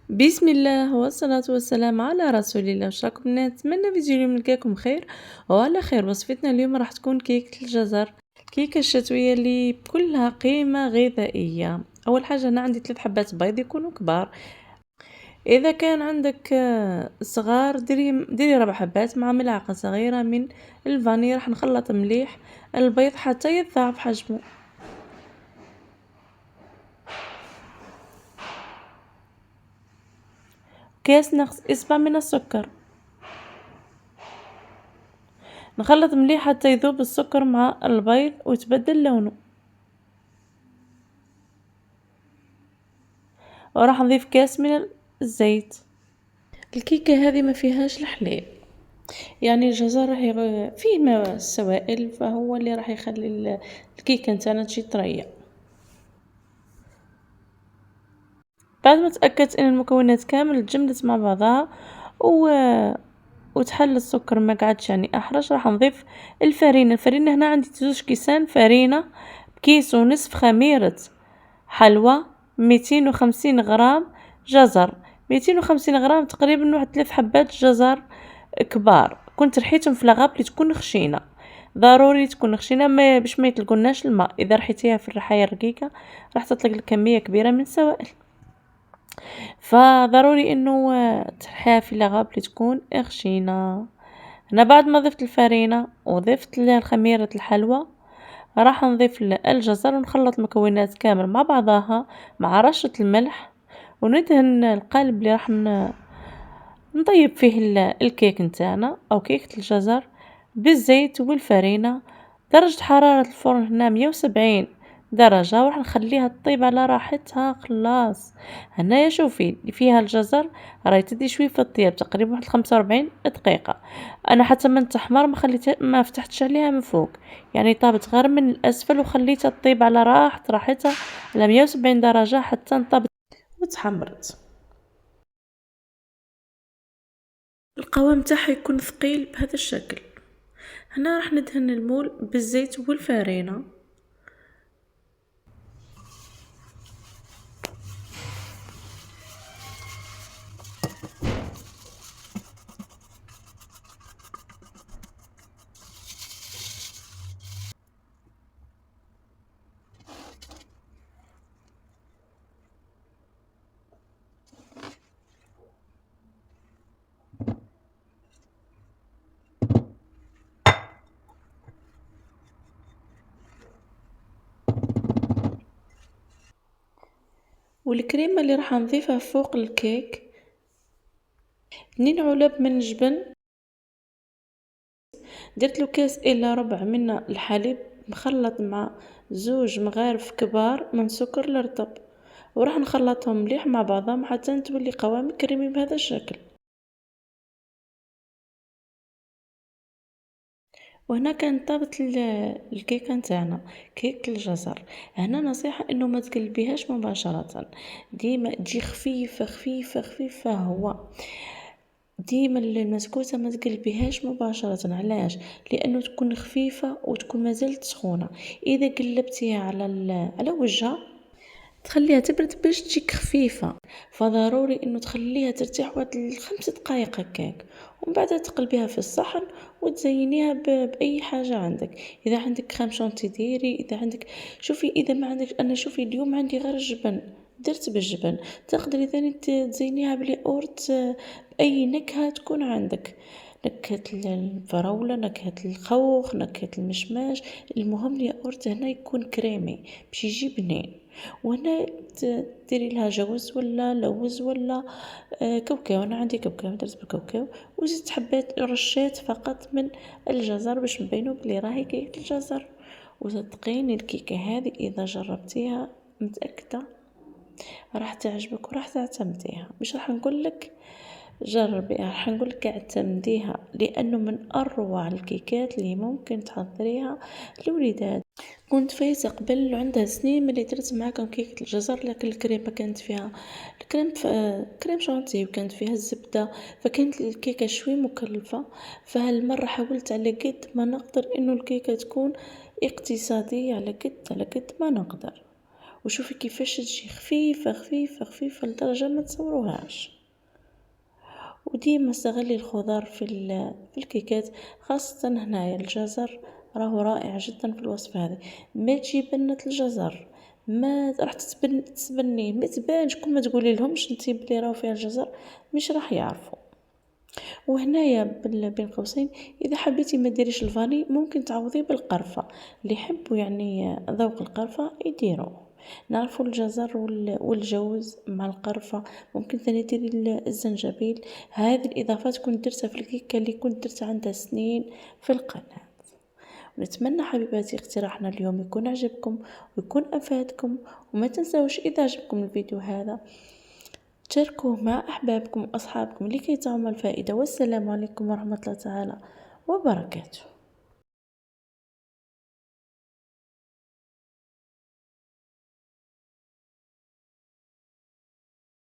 بسم الله والصلاة والسلام على رسول الله. واش راكم الناس؟ نتمنى فيديو اليوم نلقاكم خير وعلى خير. وصفتنا اليوم راح تكون كيكة الجزر، الكيكة الشتوية اللي كلها قيمة غذائية. اول حاجة انا عندي 3 حبات بيض يكونوا كبار. اذا كان عندك صغار ديري 4 حبات مع ملعقة صغيرة من الفاني. راح نخلط مليح البيض حتى يتضاعف حجمه. كاس نقص إصبع من السكر. نخلط مليح حتى يذوب السكر مع البيض ويتبدل لونه. وراح نضيف كاس من الزيت. الكيكة هذه ما فيهاش الحليب، يعني الجزر راح فيه ما السوائل، فهو اللي راح يخلي الكيكة نتاعنا تجي طرية. بعد ما تأكدت ان المكونات كامل تجمدت مع بعضها وتحل السكر ما قعدش يعني احرج، راح نضيف الفرينة هنا عندي 2 كيسان فرينة بكيس ونصف خميرة حلوى، 250 غرام جزر، 250 غرام تقريبا واحد 3 حبات جزر كبار. كنت رحيتهم في لاغاب اللي تكون خشينه، ضروري تكون خشينه ما باش ما يطلقولناش الماء. اذا رحيتيها في الرحايه الرقيقه راح تطلق لك كميه كبيره من السوائل، فضروري انه ترحيها في لاغاب اللي تكون خشينه. انا بعد ما ضفت الفرينه وضفت خميره الحلوى راح نضيف الجزر ونخلط المكونات كامل مع بعضها مع رشة الملح، وندهن القالب اللي راح نطيب فيه الكيك نتاعنا او كيكة الجزر بالزيت والفرينة. درجة حرارة الفرن هنا 170 درجة، وراح نخليها تطيب على راحتها. خلاص هنايا شوفي فيها الجزر راهي تدي شوي في الطياب تقريبا واحد 45 دقيقة. انا حتى من تحمر ما فتحتش عليها من فوق، يعني طابت غير من الاسفل وخليتها تطيب على راحتها على 170 درجة حتى انطبت وتحمرت. القوام تاعها يكون ثقيل بهذا الشكل. هنا راح ندهن المول بالزيت والفارينة. والكريمة اللي راح نضيفها فوق الكيك 2 علب من الجبن. درت له كاس الا ربع من الحليب مخلط مع 2 مغارف كبار من سكر الرطب، وراح نخلطهم مليح مع بعضهم حتى تولي قوام كريمي بهذا الشكل. وهنا كانت طابت الكيكه نتاعنا كيك الجزر. هنا نصيحه انه ما تقلبيهاش مباشره، ديما تجي خفيفه خفيفه خفيفه. هو ديما المسكوسه ما تقلبيهاش مباشره. علاش؟ لانه تكون خفيفه وتكون مازالت سخونه. اذا قلبتيها على وجهها تخليها تبرد باش تجيك خفيفة، فضروري انه تخليها ترتاح واحد 5 دقائق هكاك، ومن بعد تقلبيها في الصحن وتزينيها باي حاجة عندك. اذا عندك كريم شانتي ديري، اذا عندك شوفي، اذا ما عندك انا شوفي اليوم عندي غير الجبن درت بالجبن. تقدري ثاني تزينيها بالياقورت باي نكهة تكون عندك، نكهة الفراولة، نكهة الخوخ، نكهة المشماش. المهم الياقورت هنا يكون كريمي باش يجي بنين. وهنا ديري لها جوز ولا لوز ولا كاوكاو. انا عندي كاوكاو درت بالكاوكاو، وزدت حبات رشات فقط من الجزر باش نبينو بلي راهي كيكه الجزر. وصدقيني الكيكه هذه اذا جربتيها متاكده راح تعجبك وراح تعتمديها. مش راح نقول لك جربيها، راح نقول لك اعتمديها، لانه من اروع الكيكات اللي ممكن تحضريها للوليدات. كنت فايزة قبل عندها سنين ملي درت معاكم كيكة الجزر، لكن الكريمة كانت فيها كريم شانتي وكانت فيها الزبدة، فكانت الكيكة شوي مكلفة. فهالمرة حاولت على قد ما نقدر انه الكيكة تكون اقتصادية على قد ما نقدر. وشوفي كيفاش تجي خفيفة خفيفة خفيفة لدرجة ما تصوروهاش. وديما استغلي الخضار في الكيكات، خاصة هنايا الجزر راهو رائع جدا في الوصفة هذه. ما تجي بنة الجزر ما راح تسبنيه، ما تبانش كون ما تقولي لهمش انتي بلي راهو فيها الجزر مش راح يعرفوا. وهنايا بين قوسين اذا حبيتي ما ديريش الفاني ممكن تعوضيه بالقرفة، اللي يحبوا يعني ذوق القرفة يديروه. نعرفوا الجزر والجوز مع القرفة، ممكن ثاني ديري الزنجبيل. هذه الاضافات كنت درتها في الكيكة اللي كنت درتها عندها سنين في القناة. ونتمنى حبيباتي اقتراحنا اليوم يكون عجبكم ويكون افادكم، وما تنسوش اذا عجبكم الفيديو هذا تشاركوه مع أحبابكم وأصحابكم لكي تعم الفائدة. والسلام عليكم ورحمة الله تعالى وبركاته.